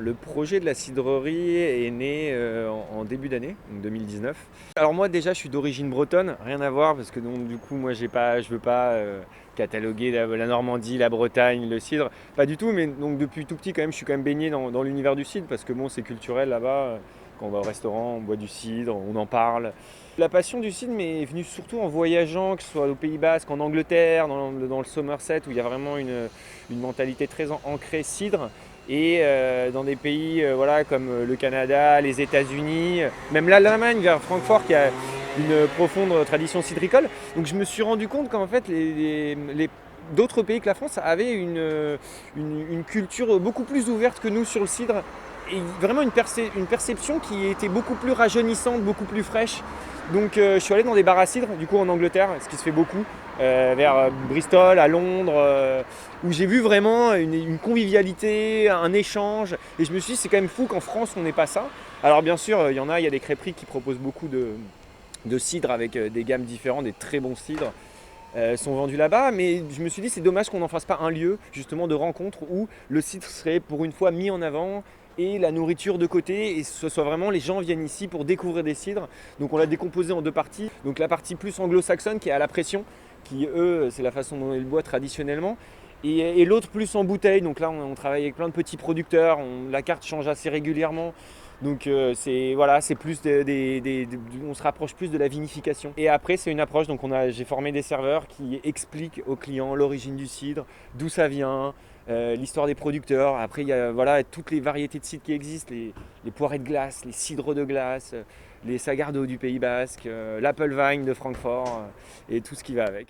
Le projet de la cidrerie est né en début d'année, donc 2019. Alors moi déjà je suis d'origine bretonne, rien à voir parce que donc du coup moi je veux pas cataloguer la Normandie, la Bretagne, le cidre, pas du tout. Mais donc depuis tout petit quand même je suis quand même baigné dans l'univers du cidre parce que bon c'est culturel là-bas. Quand on va au restaurant, on boit du cidre, on en parle. La passion du cidre m'est venue surtout en voyageant, que ce soit au Pays Basque, en Angleterre, dans le Somerset où il y a vraiment une mentalité très ancrée cidre et dans des pays voilà, comme le Canada, les États-Unis, même l'Allemagne vers Francfort qui a une profonde tradition cidricole. Donc je me suis rendu compte qu'en fait d'autres pays que la France avaient une culture beaucoup plus ouverte que nous sur le cidre et vraiment une perception qui était beaucoup plus rajeunissante, beaucoup plus fraîche. Donc je suis allé dans des bars à cidre, du coup en Angleterre, ce qui se fait beaucoup, vers Bristol, à Londres, où j'ai vu vraiment une convivialité, un échange. Et je me suis dit, c'est quand même fou qu'en France, on n'ait pas ça. Alors bien sûr, il y a des crêperies qui proposent beaucoup de cidres avec des gammes différentes, des très bons cidres. Sont vendus là-bas, mais je me suis dit c'est dommage qu'on n'en fasse pas un lieu justement de rencontre où le cidre serait pour une fois mis en avant et la nourriture de côté et ce soit vraiment les gens viennent ici pour découvrir des cidres. Donc on l'a décomposé en deux parties. Donc la partie plus anglo-saxonne qui est à la pression, qui eux c'est la façon dont ils le boivent traditionnellement. Et l'autre plus en bouteille, donc là on travaille avec plein de petits producteurs, la carte change assez régulièrement. Donc c'est voilà, c'est plus on se rapproche plus de la vinification. Et après c'est une approche, donc j'ai formé des serveurs qui expliquent aux clients l'origine du cidre, d'où ça vient, l'histoire des producteurs. Après il y a voilà, toutes les variétés de cidre qui existent, les poirées de glace, les cidres de glace, les sagardos du Pays Basque, l'Apple Vine de Francfort et tout ce qui va avec.